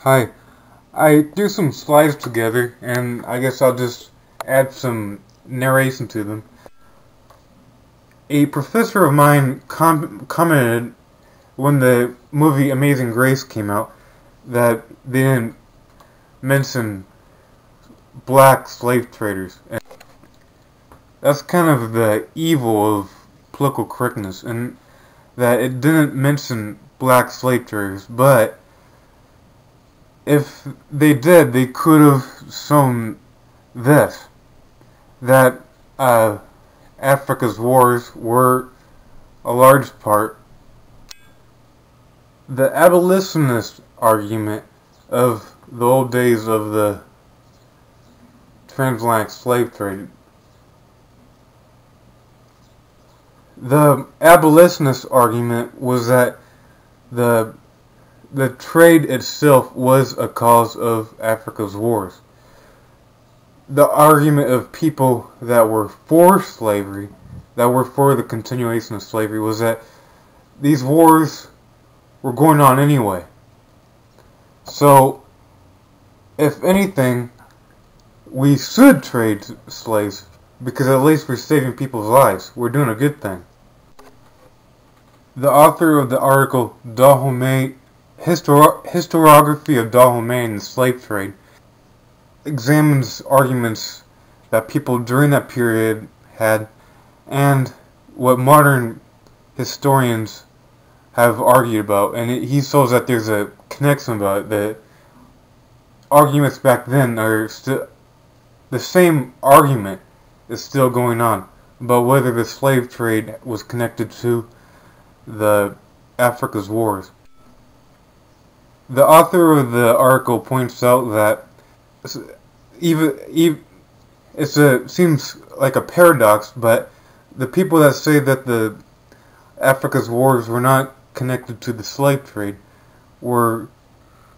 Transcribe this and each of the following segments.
Hi, I threw some slides together, and I guess I'll just add some narration to them. A professor of mine commented when the movie Amazing Grace came out that they didn't mention black slave traders. And that's kind of the evil of political correctness, and that it didn't mention black slave traders, but if they did, they could have shown this, that Africa's wars were a large part the abolitionist argument of the old days of the transatlantic slave trade. The abolitionist argument was that the trade itself was a cause of Africa's wars. The argument of people that were for slavery, that were for the continuation of slavery, was that these wars were going on anyway. So, if anything, we should trade slaves, because at least we're saving people's lives. We're doing a good thing. The author of the article, Dahomey, Historiography of Dahomey and the Slave Trade, examines arguments that people during that period had and what modern historians have argued about, and he shows that there's a connection about it. The arguments back then are still the same argument is still going on about whether the slave trade was connected to the Africa's wars. The author of the article points out that it seems like a paradox, but the people that say that the Africa's wars were not connected to the slave trade were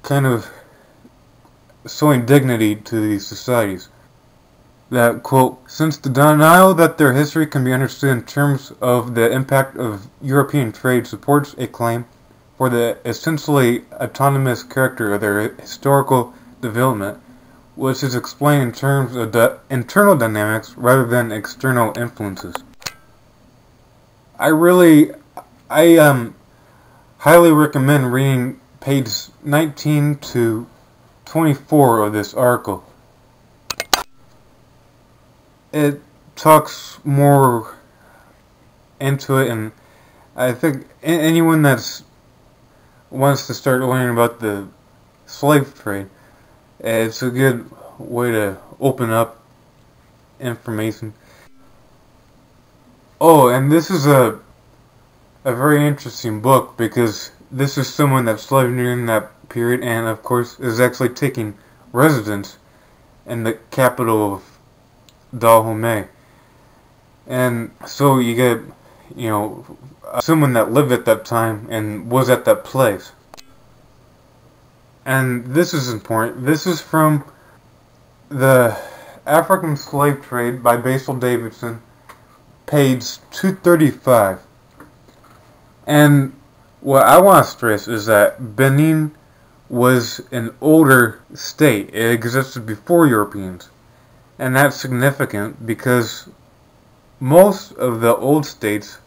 kind of showing dignity to these societies. That, quote, since the denial that their history can be understood in terms of the impact of European trade supports a claim for the essentially autonomous character of their historical development, which is explained in terms of the internal dynamics rather than external influences. I highly recommend reading page 19 to 24 of this article. It talks more into it, and I think anyone that wants to start learning about the slave trade, it's a good way to open up information. Oh, and this is a very interesting book, because this is someone that's living during that period and of course is actually taking residence in the capital of Dahomey. And so you get, someone that lived at that time and was at that place. And this is important. This is from the African Slave Trade by Basil Davidson, page 235. And what I want to stress is that Benin was an older state. It existed before Europeans. And that's significant because most of the old states,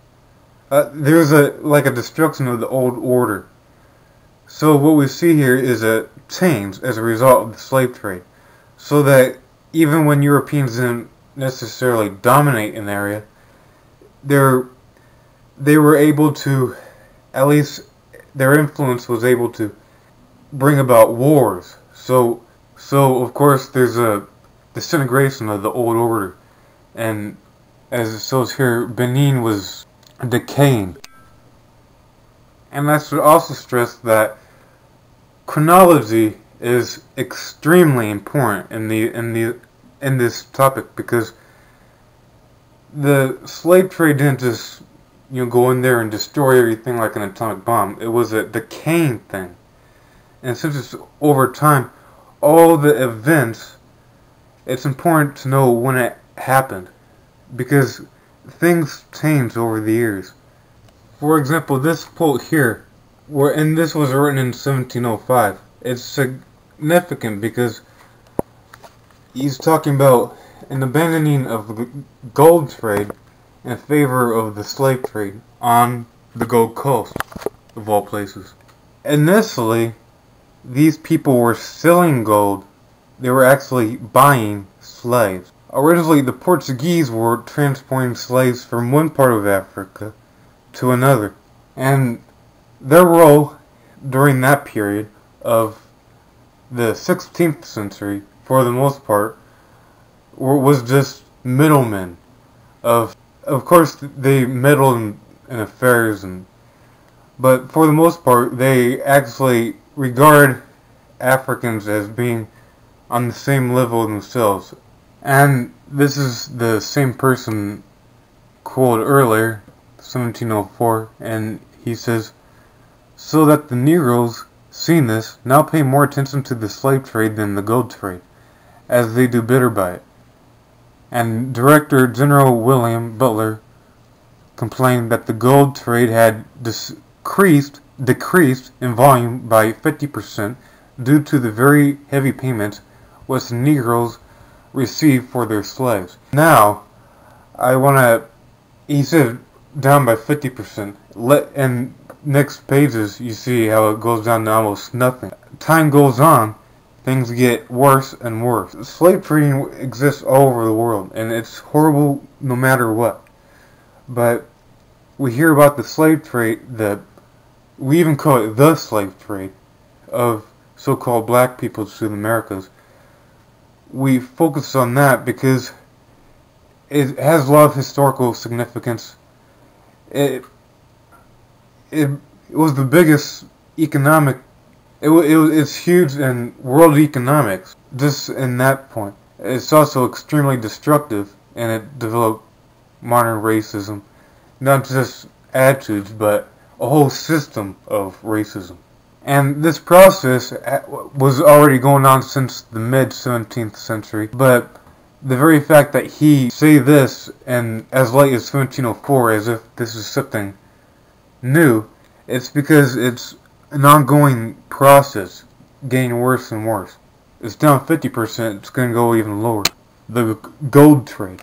there's a destruction of the old order. So what we see here is a change as a result of the slave trade. So that even when Europeans didn't necessarily dominate an area, they were able to, at least their influence was able to bring about wars. So of course there's a disintegration of the old order, and as it shows here, Benin was decaying. And I should also stress that chronology is extremely important in this topic, because the slave trade didn't just go in there and destroy everything like an atomic bomb. It was a decaying thing, and since it's over time, all the events, it's important to know when it happened, because things change over the years. For example, this quote here, and this was written in 1705, it's significant because he's talking about an abandoning of the gold trade in favor of the slave trade on the Gold Coast, of all places. Initially, these people were selling gold. They were actually buying slaves. Originally, the Portuguese were transporting slaves from one part of Africa to another. And their role during that period of the 16th century, for the most part, was just middlemen. Of course, they meddled in affairs, but for the most part, they actually regard Africans as being on the same level themselves. And this is the same person quoted earlier, 1704, and he says, "So that the Negroes, seeing this, now pay more attention to the slave trade than the gold trade, as they do better by it." And Director General William Butler complained that the gold trade had decreased in volume by 50% due to the very heavy payments which the Negroes received for their slaves. Now, he said down by 50%. And next pages, you see how it goes down to almost nothing. Time goes on, things get worse and worse. Slave trading exists all over the world, and it's horrible no matter what. But we hear about the slave trade, we even call it the slave trade, of so-called black people to the Americas. We focus on that because it has a lot of historical significance. It was the biggest economic. It's huge in world economics. Just in that point, it's also extremely destructive, and it developed modern racism, not just attitudes, but a whole system of racism. And this process was already going on since the mid-17th century, but the very fact that he say this and as late as 1704 as if this is something new, it's because it's an ongoing process, getting worse and worse. It's down 50%, it's going to go even lower. The gold trade.